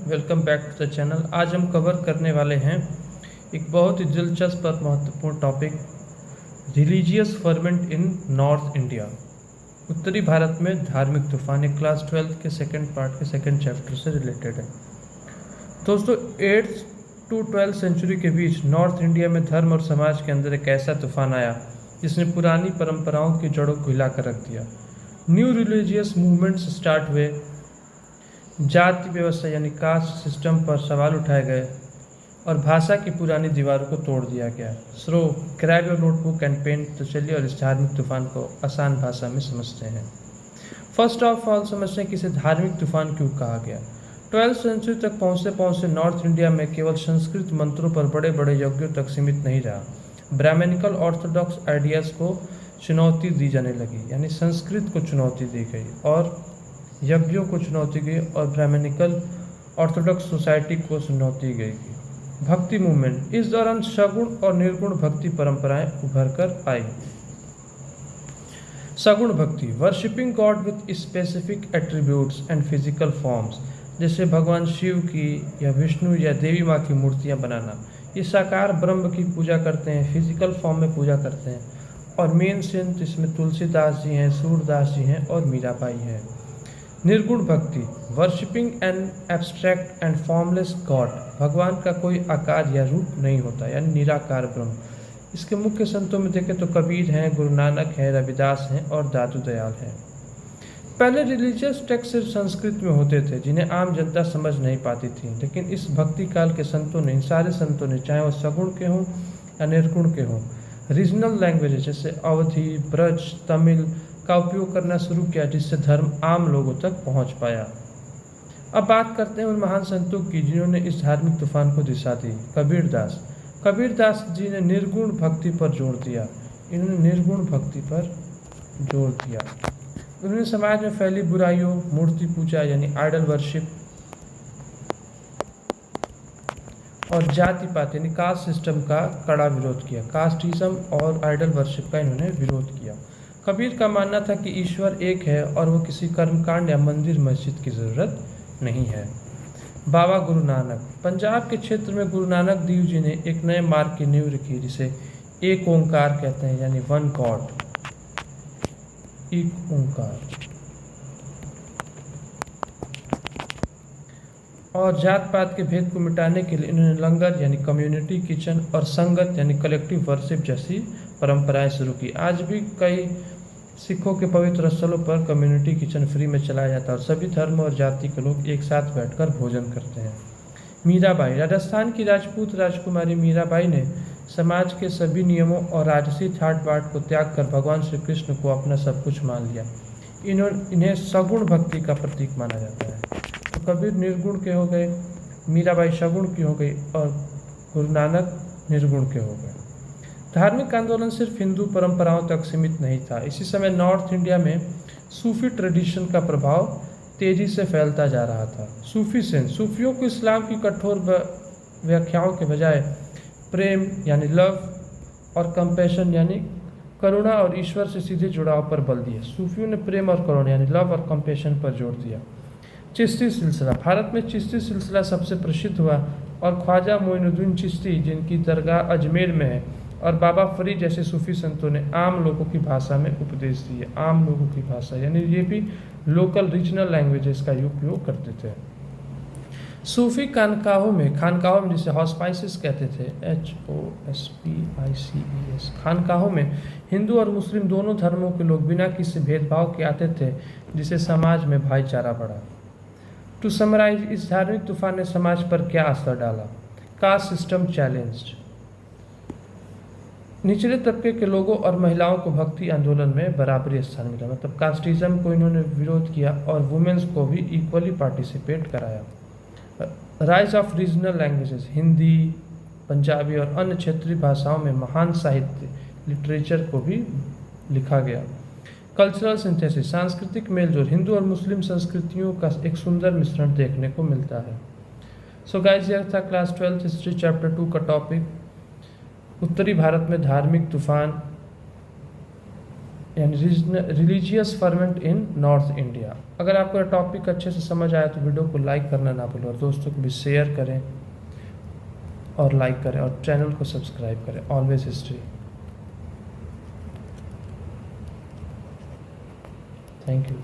Welcome back to the channel. आज हम cover करने वाले हैं एक बहुत ही दिलचस्प और महत्वपूर्ण टॉपिक, रिलीजियस फर्मेंट इन नॉर्थ इंडिया। उत्तरी भारत में धार्मिक तूफान, एक क्लास 12 के सेकंड पार्ट के सेकंड चैप्टर से रिलेटेड है। दोस्तों, 8th to 12th सेंचुरी के बीच नॉर्थ इंडिया में धर्म और समाज के अंदर एक ऐसा तूफान आया जिसने पुरानी परंपराओं की जड़ों को हिलाकर रख दिया। न्यू रिलीजियस मूवमेंट्स स्टार्ट हुए, जाति व्यवस्था यानी कास्ट सिस्टम पर सवाल उठाए गए और भाषा की पुरानी दीवारों को तोड़ दिया गया। So grab your notebook and pen. तो चलिए और इस धार्मिक तूफान को आसान भाषा में समझते हैं। फर्स्ट ऑफ ऑल समझते हैं कि इसे धार्मिक तूफान क्यों कहा गया। 12th सेंचुरी तक पहुँचते नॉर्थ इंडिया में केवल संस्कृत मंत्रों पर बड़े बड़े यज्ञों तक सीमित नहीं रहा। ब्राह्मणिकल ऑर्थोडॉक्स आइडियाज़ को चुनौती दी जाने लगी, यानी संस्कृत को चुनौती दी गई और यज्ञों को चुनौती गई और ब्राह्मणिकल ऑर्थोडॉक्स सोसाइटी को चुनौती गई। भक्ति मूवमेंट, इस दौरान सगुण और निर्गुण भक्ति परंपराएं उभर कर आई। सगुण भक्ति, worshipping God with specific attributes and physical forms, जैसे भगवान शिव की या विष्णु या देवी माँ की मूर्तियाँ बनाना। ये साकार ब्रह्म की पूजा करते हैं, फिजिकल फॉर्म में पूजा करते हैं। और मेन संत इसमें तुलसीदास जी हैं, सूरदास जी हैं और मीराबाई हैं। निर्गुण भक्ति, worshipping an abstract and formless God, भगवान का कोई आकार या रूप नहीं होता, यानी निराकार ब्रह्म। इसके मुख्य संतों में देखें तो कबीर हैं, गुरु नानक हैं, रविदास हैं और दादू दयाल हैं। पहले रिलीजियस टेक्स्ट सिर्फ संस्कृत में होते थे जिन्हें आम जनता समझ नहीं पाती थी, लेकिन इस भक्ति काल के संतों ने, इन सारे संतों ने, चाहे वो सगुण के हों या निर्गुण के हों, रीजनल लैंग्वेजेस जैसे अवधी, ब्रज, तमिल का उपयोग करना शुरू किया, जिससे धर्म आम लोगों तक पहुंच पाया। अब बात करते हैं उन महान संतों की जिन्होंने इस धार्मिक तूफान को दिशा दी। कबीरदास जी ने निर्गुण भक्ति पर जोर दिया। इन्होंने निर्गुण भक्ति पर जोर दिया। उन्होंने समाज में फैली बुराइयों, मूर्ति पूजा यानी आइडल वर्शिप और जाति पात यानी कास्ट सिस्टम का कड़ा विरोध किया। कास्टिज्म और आइडल वर्शिप का इन्होंने विरोध किया। कबीर का मानना था कि ईश्वर एक है और वो किसी कर्मकांड या मंदिर मस्जिद की ज़रूरत नहीं है। बाबा गुरु नानक, पंजाब के क्षेत्र में गुरु नानक देव जी ने एक नए मार्ग की नींव रखी जिसे एक ओंकार कहते हैं, यानी वन गॉड, एक ओंकार। और जात पात के भेद को मिटाने के लिए इन्होंने लंगर यानी कम्युनिटी किचन और संगत यानी कलेक्टिव वर्शिप जैसी परंपराएं शुरू की। आज भी कई सिखों के पवित्र स्थलों पर कम्युनिटी किचन फ्री में चलाया जाता है और सभी धर्म और जाति के लोग एक साथ बैठकर भोजन करते हैं। मीराबाई, राजस्थान की राजपूत राजकुमारी मीराबाई ने समाज के सभी नियमों और राजसी ठाट बाट को त्याग कर भगवान श्री कृष्ण को अपना सब कुछ मान लिया। इन्हें सगुण भक्ति का प्रतीक माना जाता है। तो कबीर निर्गुण के हो गए, मीराबाई सगुण की हो गई और गुरु नानक निर्गुण के हो गए। धार्मिक आंदोलन सिर्फ हिंदू परंपराओं तक सीमित नहीं था। इसी समय नॉर्थ इंडिया में सूफी ट्रेडिशन का प्रभाव तेजी से फैलता जा रहा था। सूफी सेंस, सूफियों को इस्लाम की कठोर व्याख्याओं के बजाय प्रेम यानी लव और कंपैशन यानी करुणा और ईश्वर से सीधे जुड़ाव पर बल दिया। सूफियों ने प्रेम और करुणा यानी लव और कंपैशन पर जोर दिया। चिश्ती सिलसिला, भारत में चिश्ती सिलसिला सबसे प्रसिद्ध हुआ और ख्वाजा मोइनुद्दीन चिश्ती, जिनकी दरगाह अजमेर में है, और बाबा फरीद जैसे सूफी संतों ने आम लोगों की भाषा में उपदेश दिए। आम लोगों की भाषा यानी ये भी लोकल रीजनल लैंग्वेजेस का उपयोग करते थे। सूफी खानकाहों में जिसे हॉस्पाइसेस कहते थे, HOSPICES, खानकाहों में हिंदू और मुस्लिम दोनों धर्मों के लोग बिना किसी भेदभाव के आते थे, जिससे समाज में भाईचारा बढ़ा। टू समराइज, इस धार्मिक तूफान ने समाज पर क्या असर डाला। कास्ट सिस्टम चैलेंज्ड, निचले तबके के लोगों और महिलाओं को भक्ति आंदोलन में बराबरी स्थान मिला, मतलब कास्टिज्म को इन्होंने विरोध किया और वुमेन्स को भी इक्वली पार्टिसिपेट कराया। Rise of regional languages, Hindi, Punjabi और अन्य क्षेत्रीय भाषाओं में महान साहित्य लिटरेचर को भी लिखा गया। कल्चरल सिंथेसिस, सांस्कृतिक मेलजोल, हिंदू और मुस्लिम संस्कृतियों का एक सुंदर मिश्रण देखने को मिलता है। सो गाइस, यह था क्लास 12 हिस्ट्री चैप्टर 2 का टॉपिक, उत्तरी भारत में धार्मिक तूफान यानी रिलीजियस फर्मेंट इन नॉर्थ इंडिया। अगर आपको टॉपिक अच्छे से समझ आया तो वीडियो को लाइक करना ना भूलें और दोस्तों को भी शेयर करें और लाइक करें और चैनल को सब्सक्राइब करें। Always history. Thank you.